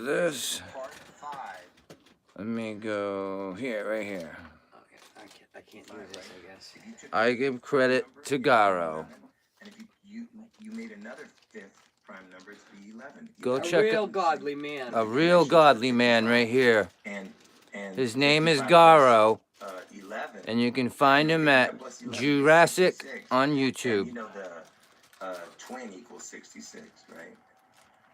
this. Let me go here, right here. Okay, I can't use this, I guess. I give credit to Garo. And if you made another fifth prime number, it's the 11. Go A check real godly man. a real godly man right here. His name is Garo, 11, and you can find him at JEWrassic on YouTube. You know the twin equals 66, right?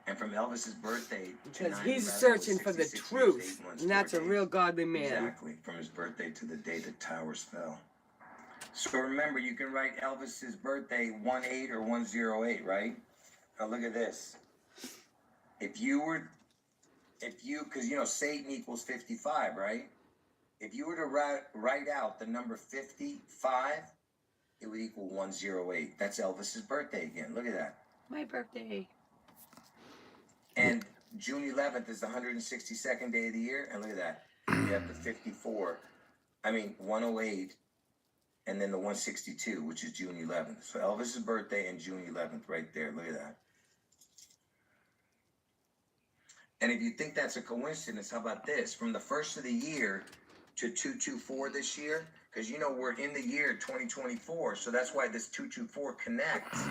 And from Elvis's birthday to Because 9/11 he's was searching for the 66 years, truth, 8 months, and that's 4 a days. real godly man. Exactly, from his birthday to the day the towers fell. So remember, you can write Elvis's birthday 18 or 108, right? Now look at this. Because you know Satan equals 55, right? If you were to write out the number 55, it would equal 108. That's Elvis's birthday again. Look at that. My birthday. And June 11th is the 162nd day of the year. And look at that. You have the 108, and then the 162, which is June 11th. So Elvis's birthday and June 11th right there. Look at that. And if you think that's a coincidence, how about this? From the first of the year to 224 this year, because you know we're in the year 2024, so that's why this 224 connects.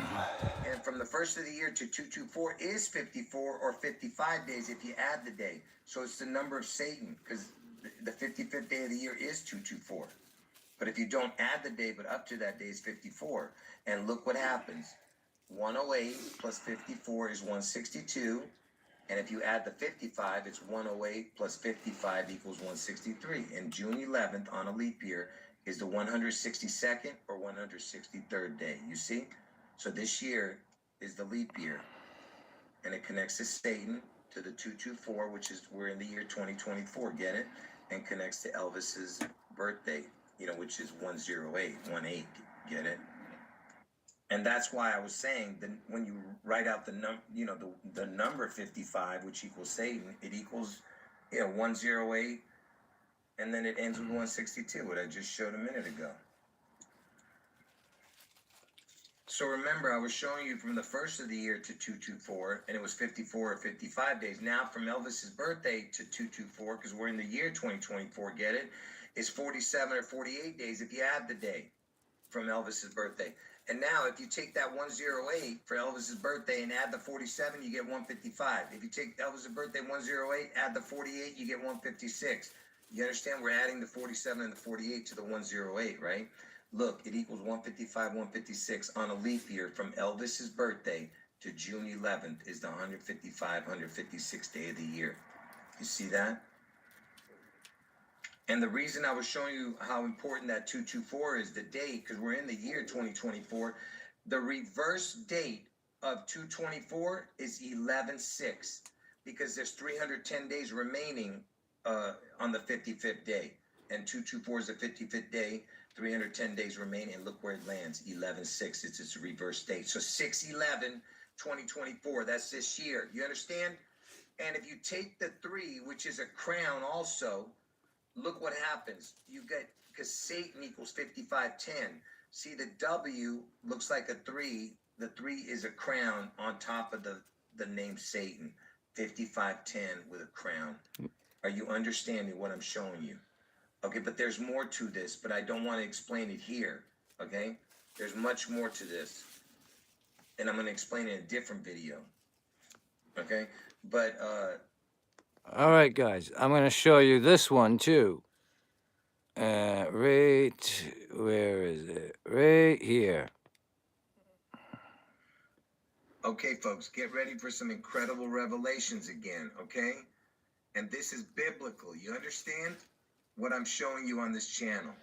And from the first of the year to 224 is 54 or 55 days if you add the day. So it's the number of Satan, because the 55th day of the year is 224. But if you don't add the day, but up to that day is 54. And look what happens. 108 plus 54 is 162. And if you add the 55, it's 108 plus 55 equals 163. And June 11th on a leap year is the 162nd or 163rd day. You see? So this year is the leap year. And it connects to Satan, to the 224, which is, we're in the year 2024, get it? And connects to Elvis's birthday, you know, which is 108, get it? And that's why I was saying that when you write out the the number 55, which equals Satan, it equals 108, and then it ends with 162, what I just showed a minute ago. So remember, I was showing you from the first of the year to 224, and it was 54 or 55 days. Now from Elvis's birthday to 224, because we're in the year 2024, get it, is 47 or 48 days if you add the day from Elvis's birthday. And now, if you take that 108 for Elvis's birthday and add the 47, you get 155. If you take Elvis's birthday 108, add the 48, you get 156. You understand? We're adding the 47 and the 48 to the 108, right? Look, it equals 155, 156 on a leap year from Elvis's birthday to June 11th is the 155, 156th day of the year. You see that? And the reason I was showing you how important that 224 is, the date, because we're in the year 2024, the reverse date of 224 is 11/6, because there's 310 days remaining on the 55th day. And 224 is the 55th day, 310 days remaining, and look where it lands, 11/6. It's its reverse date. So 6/11/2024, that's this year. You understand? And if you take the 3, which is a crown also, look what happens. You get, because Satan equals 5510. See, the W looks like a 3. The 3 is a crown on top of the name Satan. 5510 with a crown. Are you understanding what I'm showing you? Okay, but there's more to this, but I don't want to explain it here. Okay? There's much more to this. And I'm going to explain it in a different video. Okay? But, All right, guys, I'm going to show you this one, too. Where is it? Right here. okay, folks, get ready for some incredible revelations again, okay? And this is biblical. You understand what I'm showing you on this channel?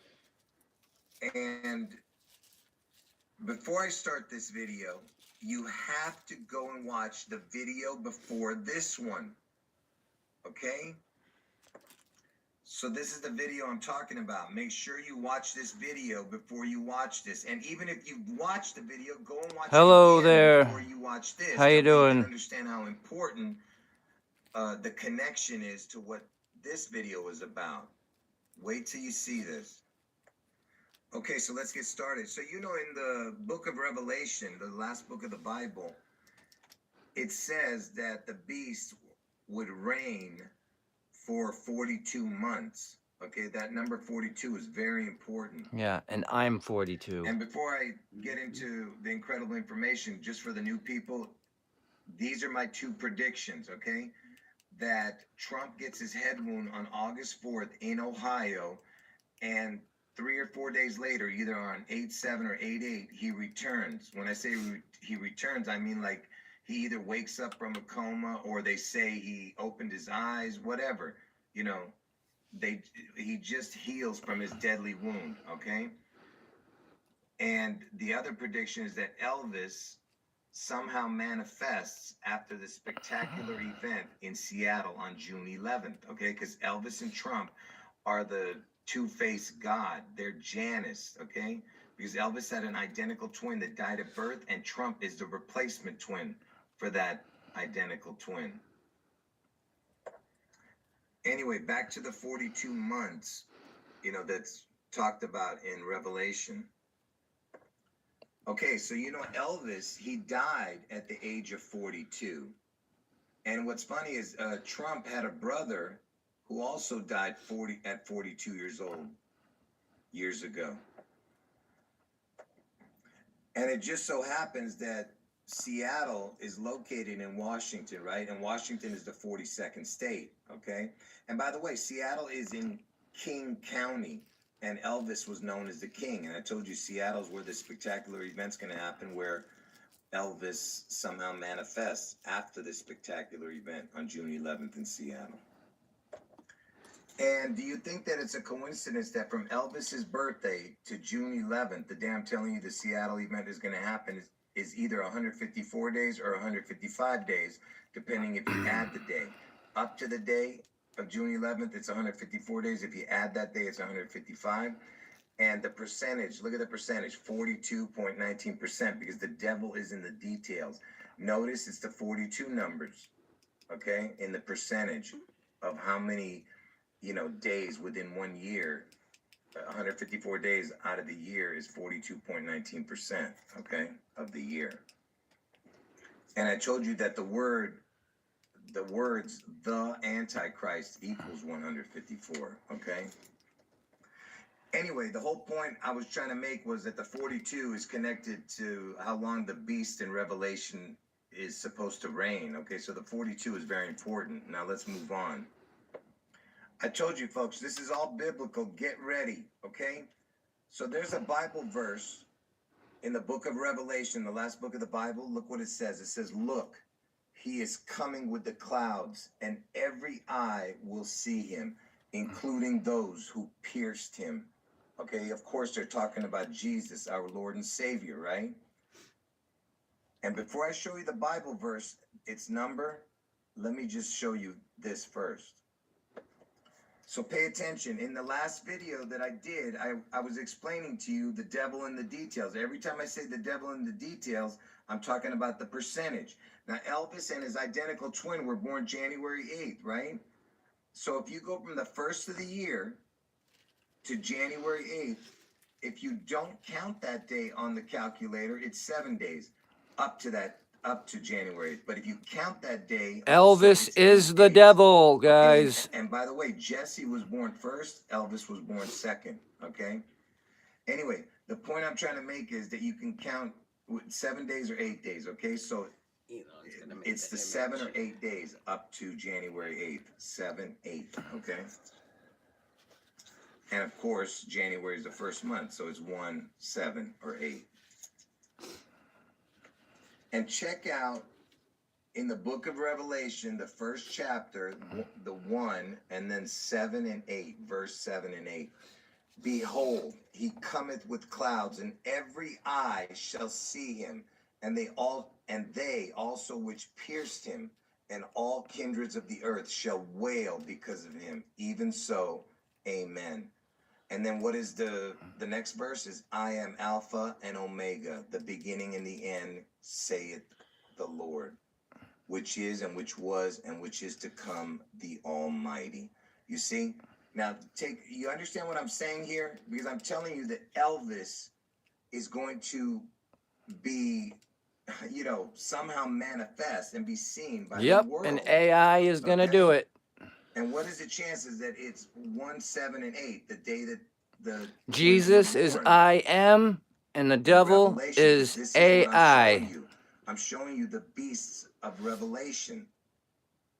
And before I start this video, you have to go and watch the video before this one. Okay? So this is the video I'm talking about. Make sure you watch this video before you watch this. And even if you've watched the video, go and watch Hello it again there. before you watch this. How you doing? Understand how important the connection is to what this video is about. Wait till you see this. Okay, so let's get started. So you know, in the book of Revelation, the last book of the Bible, it says that the beast would reign for 42 months. Okay, that number 42 is very important. Yeah, and I'm 42. And before I get into the incredible information, just for the new people, these are my two predictions, okay? That Trump gets his head wound on August 4th in Ohio, and 3 or 4 days later, either on 8/7 or 8/8, he returns. When I say he returns, I mean like he either wakes up from a coma or they say he opened his eyes, whatever. You know, he just heals from his deadly wound, okay? And the other prediction is that Elvis somehow manifests after the spectacular event in Seattle on June 11th, okay? Because Elvis and Trump are the two-faced God. They're Janus, okay? Because Elvis had an identical twin that died at birth, and Trump is the replacement twin for that identical twin. Anyway, back to the 42 months, you know, that's talked about in Revelation. Okay, so you know Elvis, he died at the age of 42. And what's funny is Trump had a brother who also died at 42 years old years ago. And it just so happens that Seattle is located in Washington, right? And Washington is the 42nd state, okay? And by the way, Seattle is in King County, and Elvis was known as the king. And I told you Seattle's where the spectacular event's going to happen, where Elvis somehow manifests after this spectacular event on June 11th in Seattle. And do you think that it's a coincidence that from Elvis's birthday to June 11th, the day I'm telling you the Seattle event is going to happen, is either 154 days or 155 days, depending if you add the day. Up to the day of June 11th, it's 154 days. If you add that day, it's 155. And the percentage, look at the percentage, 42.19%, because the devil is in the details. Notice it's the 42 numbers, okay, in the percentage of how many, you know, days within 1 year. 154 days out of the year is 42.19%, okay, of the year. And I told you that the words, the Antichrist equals 154, okay? Anyway, the whole point I was trying to make was that the 42 is connected to how long the beast in Revelation is supposed to reign, okay? So the 42 is very important. Now let's move on. I told you, folks, this is all biblical. Get ready, okay? So there's a Bible verse in the book of Revelation, the last book of the Bible. Look what it says. It says, look, he is coming with the clouds, and every eye will see him, including those who pierced him. Okay, of course, they're talking about Jesus, our Lord and Savior, right? And before I show you the Bible verse, its number, let me just show you this first. So pay attention. In the last video that I did, I was explaining to you the devil in the details. Every time I say the devil in the details, I'm talking about the percentage. Now, Elvis and his identical twin were born January 8th, right? So if you go from the first of the year to January 8th, if you don't count that day on the calculator, it's 7 days up to January. But if you count that day, Elvis is the devil, guys. And by the way, Jesse was born first, Elvis was born second, okay? Anyway, the point I'm trying to make is that you can count 7 days or 8 days, okay? So it's the 7 or 8 days up to January 8th, 7, 8, okay? And of course, January is the first month, so it's 1, 7, or 8. And check out in the book of Revelation, the first chapter, the 1, and then 7 and 8, verse 7 and 8. Behold, he cometh with clouds, and every eye shall see him, and they also which pierced him, and all kindreds of the earth shall wail because of him. Even so, amen. And then what is the next verse is, I am Alpha and Omega, the beginning and the end, saith the Lord, which is and which was and which is to come, the Almighty. You see? Now, you understand what I'm saying here? Because I'm telling you that Elvis is going to be you know, somehow manifest and be seen by Yep, the world. and AI is gonna do it. And what is the chances that it's 1, 7, and 8, the day that the Jesus is born? I am, and the devil Revelation, is this AI. I'm showing you the beasts of Revelation.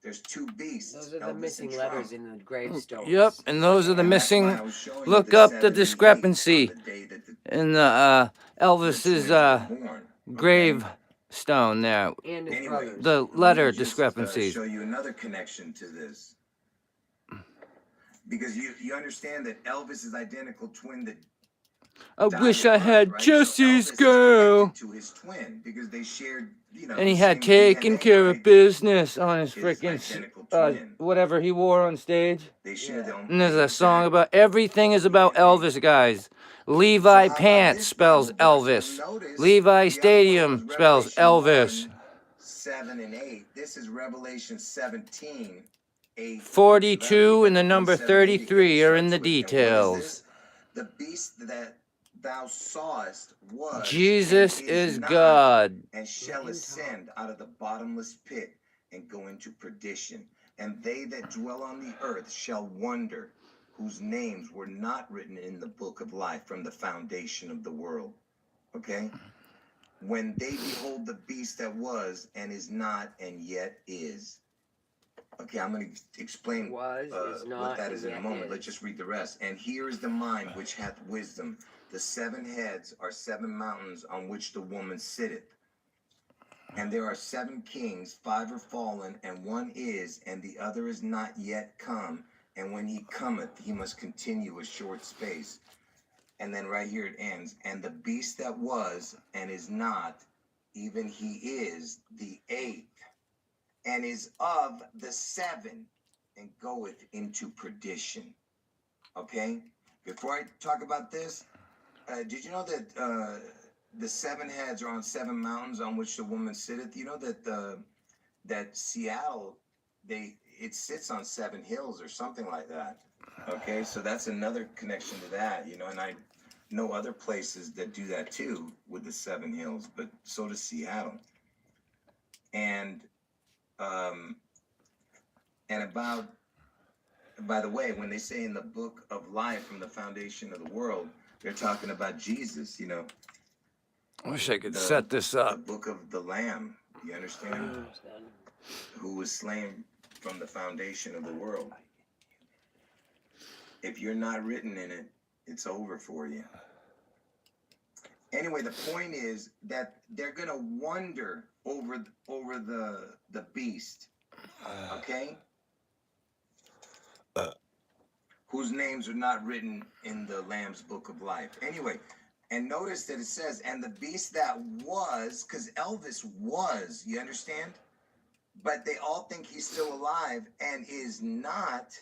There's 2 beasts. Those are the Elvis missing and letters Trump. in the gravestones. Yep, and those are the And that's why missing. I was showing you Look the up 7 the and the 8 discrepancy on the day that in the the Elvis's twins were born. gravestone there. And his Anyway, brothers. The let me letter just, discrepancies. show you another connection to this. Because you understand that Elvis is identical twin that I died wish at I birth, had right? Jesse's So Elvis is girl. connected to his twin because they shared, you know, And he the had same taken DNA, care right? of business on his His freaking identical twin. whatever he wore on stage. They share them. And there's a song about everything is about Elvis, guys. Levi Pants spells Elvis. Levi Stadium spells Elvis. 1, 7, and 8. This is Revelation 17, 8. 42 and the number 1, 7, 8, 33 are in the and what is details. this? The beast that thou sawest was Jesus and is not, God. and shall ascend out of the bottomless pit and go into perdition. And they that dwell on the earth shall wonder, whose names were not written in the book of life from the foundation of the world. Okay? When they behold the beast that was and is not and yet is. Okay, I'm going to explain what that is in a moment. Let's just read the rest. And here is the mind which hath wisdom. The 7 heads are 7 mountains on which the woman sitteth. And there are 7 kings, 5 are fallen, and 1 is, and the other is not yet come. And when he cometh, he must continue a short space. And then right here it ends. And the beast that was and is not, even he is the 8th, and is of the 7, and goeth into perdition. Okay? Before I talk about this, did you know that the 7 heads are on 7 mountains on which the woman sitteth? You know that that Seattle, it sits on 7 hills or something like that. Okay, so that's another connection to that, you know, and I know other places that do that too with the 7 hills, but so does Seattle. And about, by the way, when they say in the book of life from the foundation of the world, they're talking about Jesus, you know. I wish I could set this up. The book of the Lamb, you understand? Who was slain from the foundation of the world. If you're not written in it, it's over for you. Anyway, the point is that they're going to wonder over the beast, okay? Whose names are not written in the Lamb's book of life. Anyway, and notice that it says, and the beast that was, because Elvis was, you understand? But they all think he's still alive and is not,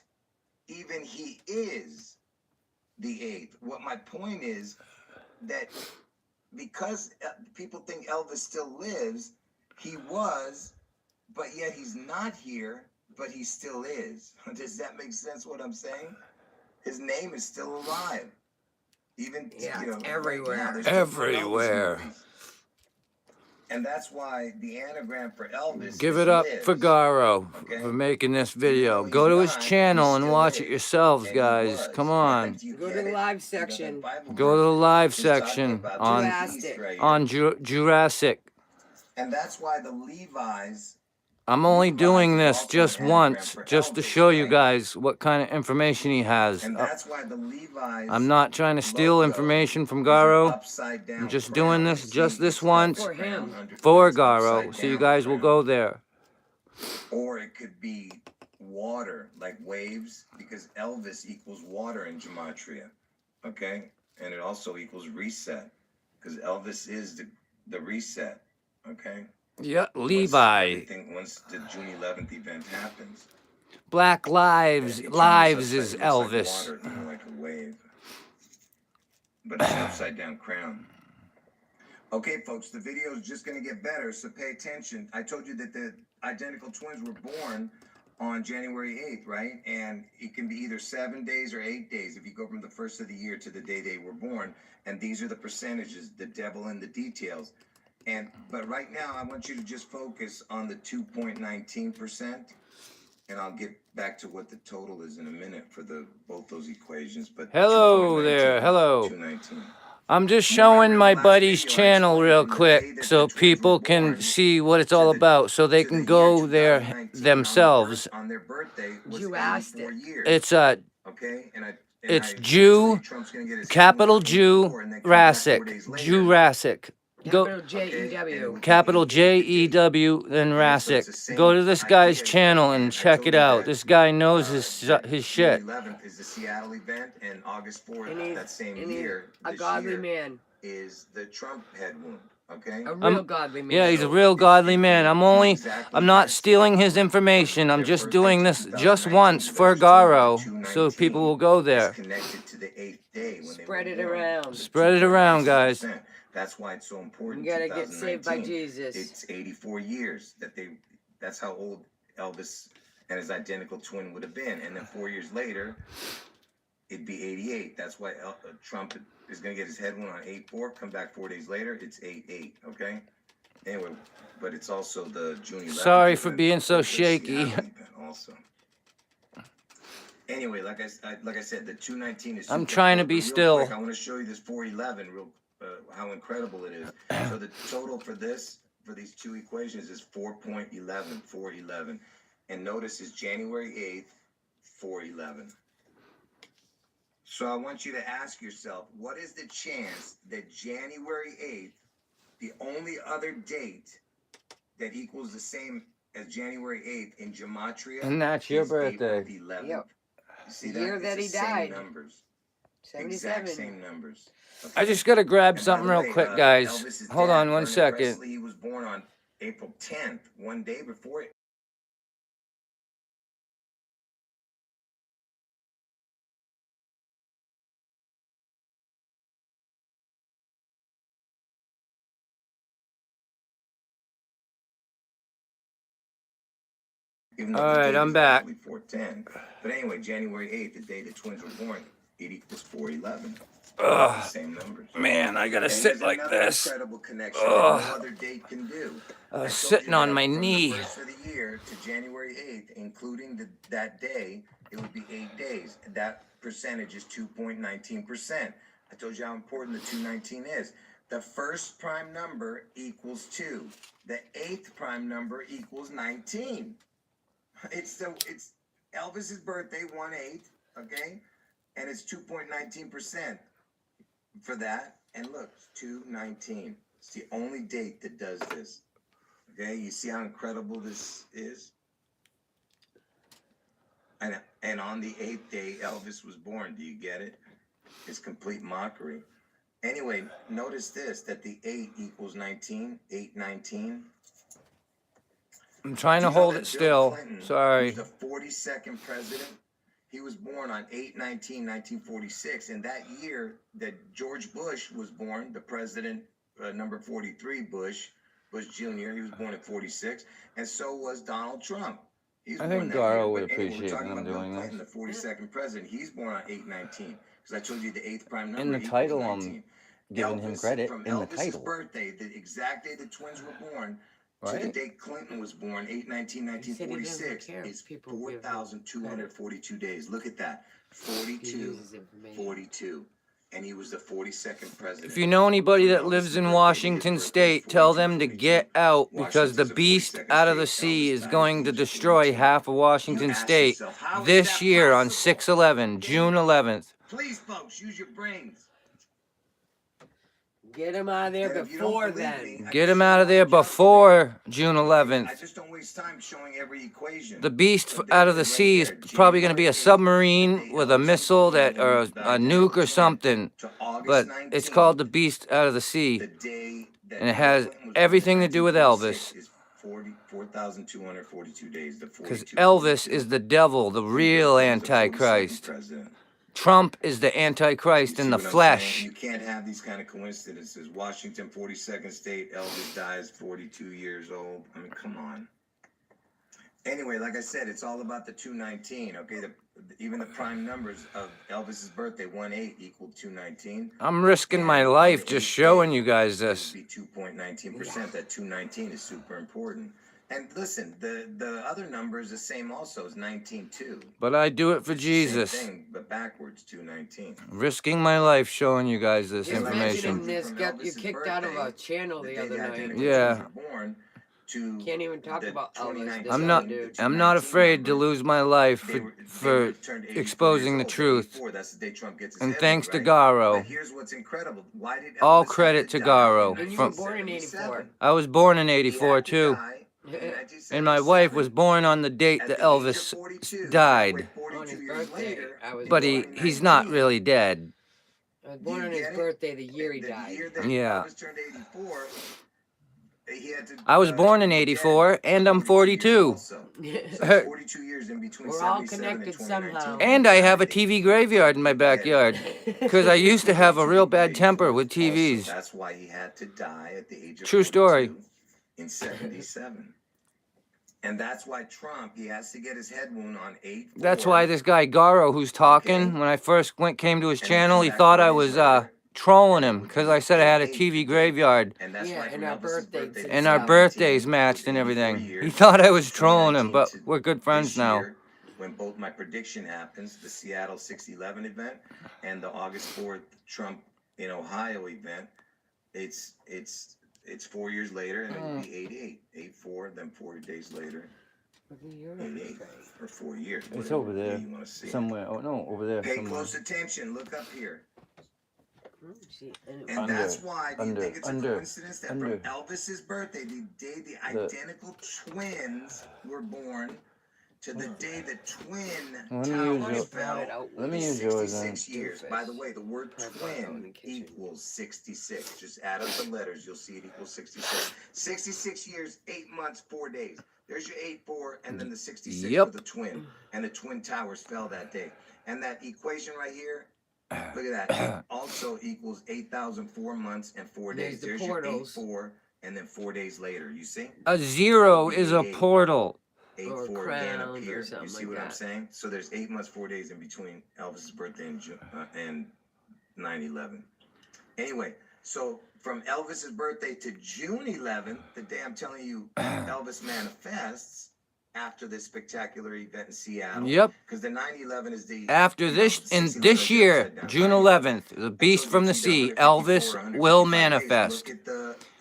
even he is the 8th. What my point is that because people think Elvis still lives, he was, but yet he's not here, but he still is. Does that make sense what I'm saying? His name is still alive. Even, yeah, you know, it's everywhere. Right Everywhere. And that's why the anagram for Elvis Give is it up lives. for Garo for making this video. Go to his channel and watch it yourselves, guys. Come on. Go to the live section. Go to the live section on JEWrassic. And that's why the Levi's. I'm only doing this just once, just to show you guys what kind of information he has. And that's why the Levi's. I'm not trying to steal information from Garo. I'm just doing this just this once for Garo, so you guys will go there. Or it could be water, like waves, because Elvis equals water in gematria, okay? And it also equals reset, because Elvis is the reset, okay? Yeah, Levi. Once the June 11th event happens. Black Lives is Elvis. Like water, like a wave. But it's an upside down crown. Okay, folks, the video is just going to get better, so pay attention. I told you that the identical twins were born on January 8th, right? And it can be either 7 days or 8 days if you go from the first of the year to the day they were born. And these are the percentages, the devil in the details. But right now, I want you to just focus on the 2.19%, and I'll get back to what the total is in a minute for both those equations. But Hello there. Hello. 219. I'm just showing my buddy's channel real quick so people can see what it's all about, so they can go there themselves. On their birthday was JEWrassic. 84 years. It's Okay, it's Jew, capital Jew, Rassic, JEWrassic. Go Capital J-E-W. capital J-E-W, then Rassic. Go to this guy's channel and check it out. This guy knows his shit. June 11th is the Seattle event, and August 4th And that same he's year. a this godly year, man. is the Trump head wound. Okay. A real godly man. Yeah, he's a real godly man. I'm not stealing his information. I'm just doing this just once for Garo, so people will go there. Connected to the 8th day when Spread it around. Spread it around, guys. That's why it's so important. You gotta get saved by Jesus. It's 84 years that's how old Elvis and his identical twin would have been. And then 4 years later, it'd be 88. That's why Trump is going to get his head wound on 8/4, come back 4 days later, it's 8/8, okay? Anyway, but it's also the June 11th. Sorry for being so shaky. Also. Anyway, like I said, the 219 is. I'm trying to be still. Quick, I want to show you this 411 how incredible it is. So the total for these two equations is 4.11, and notice is January 8th, 411. So I want you to ask yourself, what is the chance that January 8th, the only other date that equals the same as January 8th in gematria, and that's your birthday. Yep. You see The year that he died. Numbers. 77. Exact same numbers. Okay. I just gotta grab something real quick, guys. Hold on 1 second. He was born on April 10th, one day before it. All right, I'm back. 410. But anyway, January 8th, the day the twins were born, it equals 411. Same numbers. Man, I gotta sit like this. Incredible connection that no other date can do. I was sitting on my knee. From the first of the year to January 8th, including that day, it would be 8 days. That percentage is 2.19%. I told you how important the 219 is. The first prime number equals 2. The 8th prime number equals 19. It's Elvis's birthday, 1/8, okay? And it's 2.19% for that. And look, 219. It's the only date that does this. Okay, you see how incredible this is? And on the 8th day, Elvis was born. Do you get it? It's complete mockery. Anyway, notice this, that the 8 equals 19, 819. I'm trying to hold it still. Sorry. The 42nd president. He was born on 8/19/1946, and that year that George Bush was born, the president, number 43, Bush Jr., he was born in 46, and so was Donald Trump. I think Garo would appreciate when I'm doing this. The 42nd president, he's born on 8/19, because I told you the 8th prime number. In the title, I'm giving him credit. From in the Elvis's title. birthday, the exact day the twins were born, to the date Clinton was born, 8/19/1946, is 4,242 days. Look at that. 42. And he was the 42nd president. If you know anybody that lives in Washington State, tell them to get out, because the beast out of the sea is going to destroy half of Washington State this year on 6/11, June 11th. Please, folks, use your brains. Get him out of there before then. Get him out of there before June 11th. I just don't waste time showing every equation. The beast out of the sea is probably going to be a submarine with a missile or a nuke or something. But it's called the beast out of the sea. And it has everything to do with Elvis. 4,242 days. Because Elvis is the devil, the real Antichrist. Trump is the Antichrist in the flesh. You can't have these kind of coincidences. Washington, 42nd state, Elvis dies 42 years old. I mean, come on. Anyway, like I said, it's all about the 219. Okay, even the prime numbers of Elvis's birthday, 1/8 equaled 219. I'm risking my And on life the just 8th showing day, you guys it would this. be 2.19%. That 219 is super important. And listen, the other number is the same also, is 19.2. But I do it for It's Jesus. the same thing, but backwards, 219. Risking my life showing you guys this Just information. mentioning this From got you Elvis's kicked out of a birthday, channel the the day other the night. identical Yeah. twins were born, to Can't even talk the about Elvis. 2019 This I'm other not. dude. I'm not afraid to number, lose my life they for would've turned 84 exposing the years old. truth. 84, that's the day Trump gets his And head thanks moved, to right? Garo. But here's what's incredible. Why did All Elvis have credit to die Garo. in And you were From born in 1977? 84. I was born in He '84 had to too, die in and my wife 1977 was born on the date at that the age of Elvis 42. died. That way, On 42 his years birthday, later, I was in But born. he's not 2019, really dead. I was Do born you on his get it? birthday the year he The died. year that Yeah. Elvis turned 84, he had to I was born in be dead '84, and I'm 42 years 42. also. So it's 42 years in between We're all 77 and connected 2019. somehow. And I have a TV graveyard in my backyard. Because I used to have a real bad temper with Also, TVs. that's why he had to die at the age of True 42 story. in 77. And that's why Trump, he has to get his head wound on 8/4. That's why this guy Garo, who's talking, Okay. when I first came to his And then channel, come he back thought 4 I days was later, trolling him which because is I said I had a 8/8 TV today. graveyard And that's Yeah, why and from our Elvis's birthday birthday, since and our 17 birthdays was matched and 84 everything. years. He thought I From was trolling him, 2019 but to we're good friends this now. year, when both my prediction happens, the Seattle 6/11 event and the August 4th Trump in Ohio event, it's 4 years later, and it would be 8/8, 8/4, then 4 days later, 8/8, or 4 years. It's whatever over there, way you want to see it. somewhere. Oh no, over there Pay somewhere. close attention. Look up here. See, anyway. And that's why, do you think it's a under, coincidence that under. from Elvis's birthday, the day the identical twins were born, to the day the twin Let me use towers your- fell, Let me is use yours then. 66 years. By the way, the word Perfect out in the twin kitchen. equals 66. Just add up the letters, you'll see it equals 66. 66 years, 8 months, 4 days. There's your 8/4, and then the 66 Yep. for the twin. And the twin towers fell that day. And that equation right here, look at that. It also equals 8,004 months and 4 days. There's There's the your portals. 8/4, and then 4 days later. You see? A 0 is a 8/8. portal. 8/4 again up crowns or here. You something see like what I'm that. saying? So there's 8 months, 4 days in between Elvis's birthday and 9/11. Anyway, so from Elvis's birthday to June 11th, the day I'm telling you Elvis manifests after this spectacular event in Seattle. Yep. Because the 9/11 is the After this, in 6/11 this is year, upside down. June 9/11. 11th, the beast So from the it's sea, either 154 Elvis or will 155 days. manifest.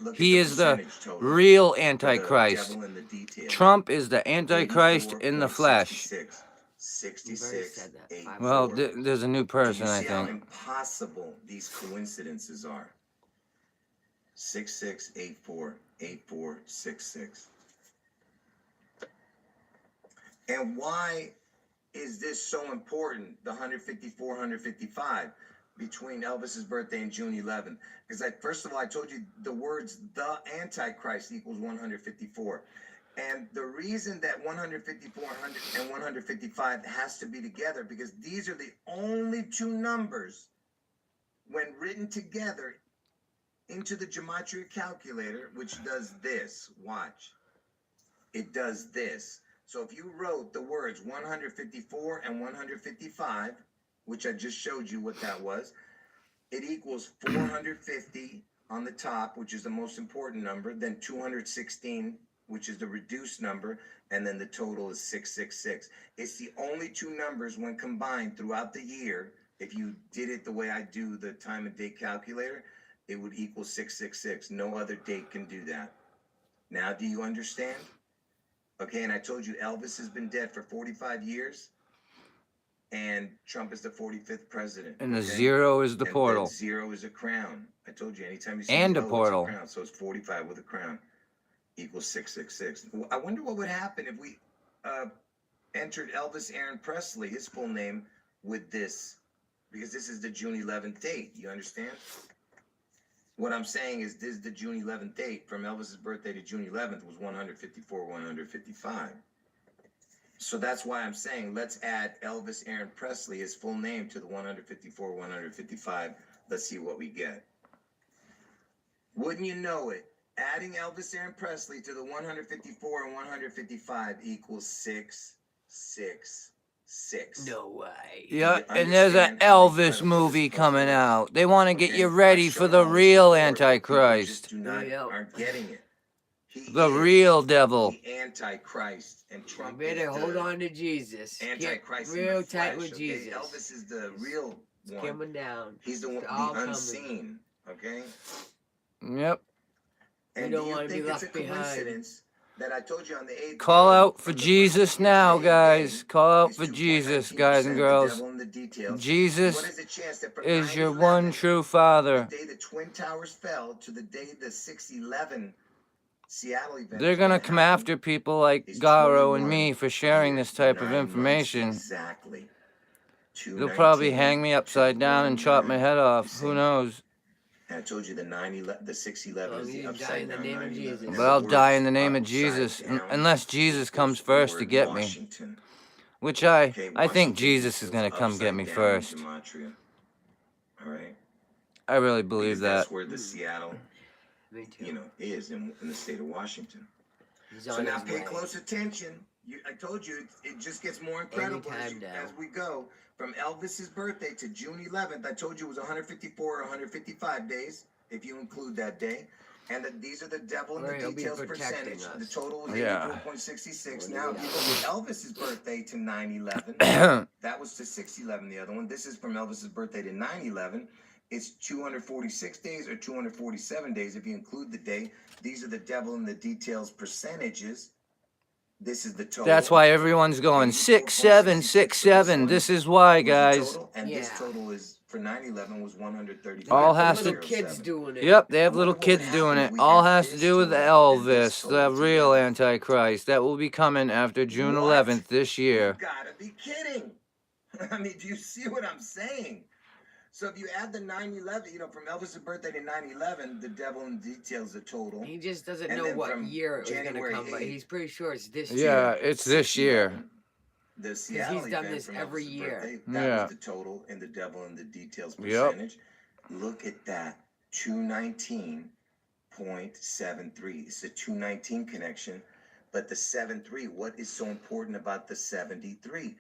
Look at He is the percentage total real for the Antichrist. devil in the details. Trump is the Antichrist in the flesh. 66, said that 8, 4. Well, there's a new Do person, you I see how think. impossible these coincidences are? 66, 8, 4, 8, 4, 6, 6. And why is this so important, the 154, 155, between Elvis's birthday and June 11th? Because first of all, I told you the words the Antichrist equals 154. And the reason that 154 and 155 has to be together, because these are the only two numbers, when written together into the gematria calculator, which does this. Watch. It does this. So if you wrote the words 154 and 155, which I just showed you what that was, it equals 450 on the top, which is the most important number, then 216, which is the reduced number, and then the total is 666. It's the only two numbers when combined throughout the year. If you did it the way I do the time and date calculator, it would equal 666. No other date can do that. Now, do you understand? Okay, and I told you Elvis has been dead for 45 years, and Trump is the 45th president. And the okay? 0 is the And portal. the 0 is a crown. I told you, anytime you see And a 0, portal. it's a crown. So it's 45 with a crown equals 666. I wonder what would happen if we entered Elvis Aaron Presley, his full name, with this, because this is the June 11th date. You understand? What I'm saying is this is the June 11th date. From Elvis's birthday to June 11th was 154, 155. So that's why I'm saying let's add Elvis Aaron Presley, his full name, to the 154, 155. Let's see what we get. Wouldn't you know it? Adding Elvis Aaron Presley to the 154 and 155 equals 666. No way. Yeah, you and there's an understand how Elvis incredible movie this puzzle coming is? out. They want to get Okay? you ready I've for shown the all this real before, but people Antichrist. just do not aren't getting it. He The is real devil. the Antichrist, and You Trump better is hold the on to Jesus. Antichrist Get in real the tight flesh. with Okay? Jesus. Elvis is the real It's one. coming down. He's the one, It's all the coming. unseen. Okay. Yep. And don't do you wanna be think it's a left behind. coincidence that I told you on the 8th Call day, out for from the first Jesus to the now, 8th guys. day, Call out is for Jesus, guys and 2.19%, the girls. devil in the details. What Jesus is the chance that from is your 9/11, one true the Father. day the Twin Towers fell, to the day the 6/11 Seattle event They're is gonna gonna come happen, after people like is Garo and 21 me for sharing years, this type of 9 months information. exactly. They'll probably 2/19 hang me upside down and chop my 2/19. head You off. see? Who knows? And I told you the 6/11 is the You die upside in the down name of 9/11. Jesus. And But the I'll die in words the name of upside Jesus, down unless Jesus equals comes the first to word get me. Washington. Which Okay, I think Washington Jesus is equals gonna come get upside me down first. in gematria. All right, I really believe because that. that's where the Seattle, Me too. you know, is in the state of Washington. He's So on now his pay way. close attention. I told you it just gets more incredible Anytime now. as we go. From Elvis's birthday to June 11th, I told you it was 154 or 155 days, if you include that day. And these are the devil in Or the he'll be details protecting percentage. us. The total was Yeah. 84.66. When Now, we if you die. look at Elvis's birthday to 9/11, that was to 6/11, the other one. This is from Elvis's birthday to 9/11. It's 246 days or 247 days if you include the day. These are the devil in the details percentages. This is the total. That's why everyone's going 6, 7, 6, 7. This is why, guys. Total, and this Yeah. total is for 9/11 was 135. All The has to- little kids doing it. Yep, they have I little wonder what would kids doing happen it. if we All add has to this do with to it and this Elvis, the total real together. Antichrist. That will be coming after June What? 11th this You year. gotta be kidding. I mean, do you see what I'm saying? So if you add the 9/11, you know, from Elvis' birthday to 9/11, the devil in details the total. He just doesn't And know then what from year it was going to January come, but 8th he's pretty sure it's this Yeah, year. it's this year. 6/11, the Seattle he's done event this from every Elvis's year. birthday, that Yeah. was the total and the devil in the details Yep. percentage. Look at that, 219.73. It's a 219 connection, but the 73. What is so important about the 73?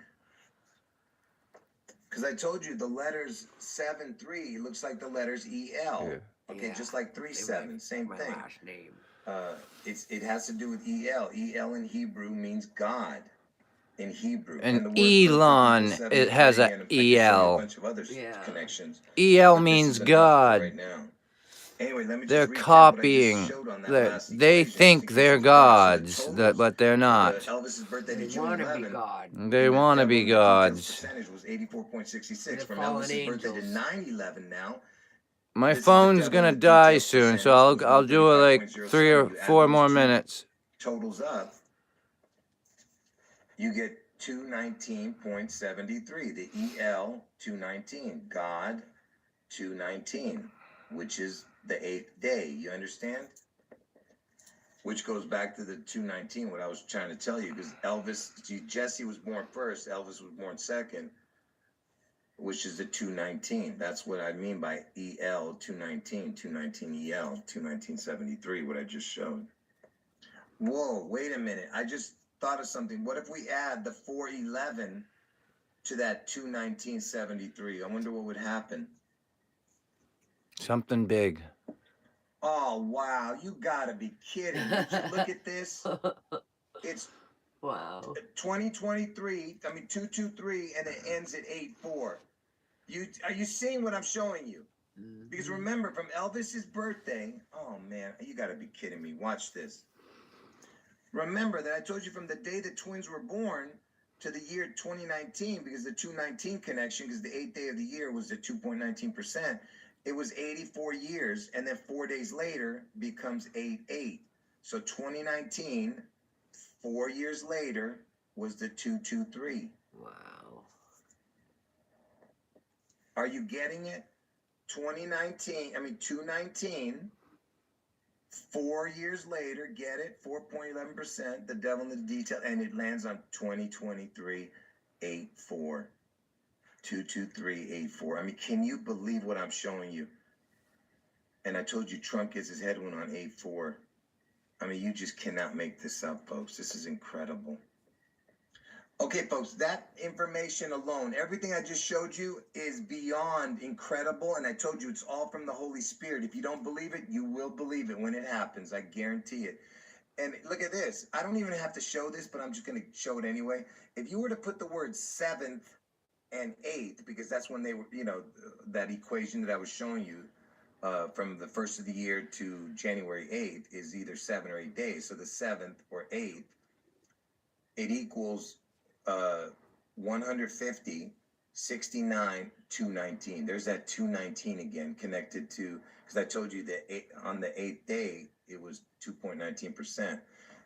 Because I told you the letters 7-3 looks like the letters EL. Yeah. Okay, Yeah. just like 3-7, same My thing. last name. It has to do with EL. EL in Hebrew means God. In Hebrew. And the word for Elon, people, it has 73, a and I can show you EL. a bunch of other Yeah. connections. EL but this means is enough for God. right now. Anyway, let me They're just recap copying what I just showed on that that last they equation, think just in they're case you forgot. So the gods, totals but they're for not. Elvis's birthday They to June want to be 11. God. They want to be gods. Percentage was 84.66 The from fallen Elvis's birthday to angels. 9/11 now. My This is the phone's devil gonna in the die details soon, so percentage was I'll do it like 135.07. 3 or You add 4 those more two minutes. totals up, you get 219.73. The EL 219, God 219, which is the 8th day. You understand? Which goes back to the 219, what I was trying to tell you, because Jesse was born first, Elvis was born second, which is the 219. That's what I mean by EL 219, 219 EL 21973, what I just showed. Whoa, wait a minute. I just thought of something. What if we add the 411 to that 21973? I wonder what would happen. Something big. Oh, wow. You gotta be kidding. Did you look at this? It's Wow. 2023, 223, and it ends at 84. Are you seeing what I'm showing you? Because remember, from Elvis's birthday, oh man, you gotta be kidding me. Watch this. Remember that I told you from the day the twins were born to the year 2019, because the 219 connection, because the 8th day of the year was the 2.19%, it was 84 years, and then 4 days later becomes 88. So 2019, 4 years later, was the 223. Wow. Are you getting it? 219, 4 years later, get it? 4.11%, the devil in the detail, and it lands on 2023, 84. 22384. Can you believe what I'm showing you? And I told you Trump gets his head one on 84. I mean, you just cannot make this up, folks. This is incredible. Okay, folks, that information alone, everything I just showed you is beyond incredible. And I told you it's all from the Holy Spirit. If you don't believe it, you will believe it when it happens. I guarantee it. And look at this. I don't even have to show this, but I'm just going to show it anyway. If you were to put the word seventh and eighth, because that's when they were, you know, that equation that I was showing you from the first of the year to January 8th is either 7 or 8 days. So the 7th or 8th, it equals 150, 69, 219. There's that 219 again connected to, because I told you that on the 8th day, it was 2.19%.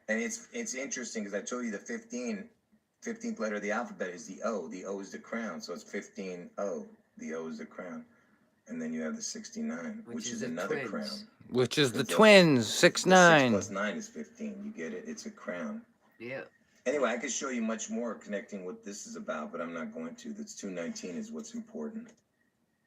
And it's interesting because I told you the 15th letter of the alphabet is the O. The O is the crown. So it's 15O. The O is the crown. And then you have the 69, which is another crown. Which is the twins, 6 9. 6 plus 9 is 15. You get it? It's a crown. Yeah. Anyway, I could show you much more connecting what this is about, but I'm not going to. That's 219 is what's important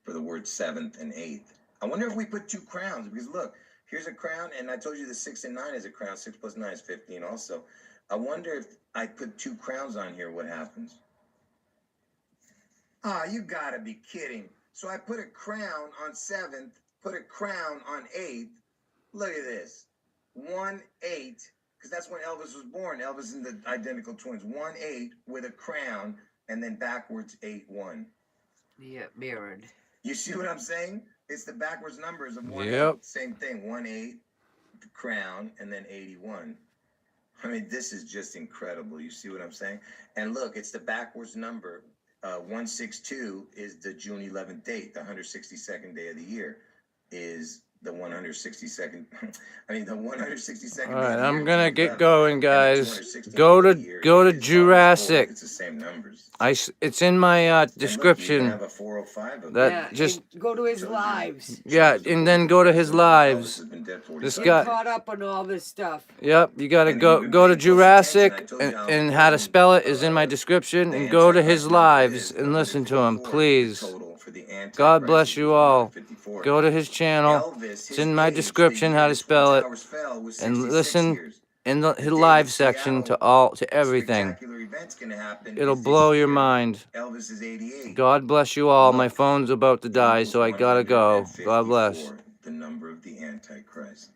for the word 7th and 8th. I wonder if we put 2 crowns, because look, here's a crown, and I told you the 6 and 9 is a crown. 6 plus 9 is 15 also. I wonder if I put 2 crowns on here, what happens? Ah, you gotta be kidding. So I put a crown on 7th, put a crown on 8th. Look at this. 1 8, because that's when Elvis was born. Elvis and the identical twins. 1 8 with a crown, and then backwards 8 1. Yeah, mirrored. You see what I'm saying? It's the backwards numbers of 1 Yep. 8. Same thing. 1 8, the crown, and then 81. I mean, this is just incredible. You see what I'm saying? And look, it's the backwards number. 162 is the June 11th date. The 162nd day of the year is the 162nd. I mean, the 162nd. All right, I'm gonna get going, guys. Go to JEWrassic. It's the same numbers. It's in my description. Have a 405 of That Yeah, just and go to his lives. yeah, and then go to his lives. This Get guy. caught up on all this stuff. Yep, you gotta go to JEWrassic, and how to spell it is in my description, and go to his lives and listen to him, please. God bless you all. Go to his channel. It's in my description how to spell it, and listen in his live section to everything. It'll blow your mind. God bless you all. My phone's about to die, so I gotta go. God bless. The number of the Antichrist.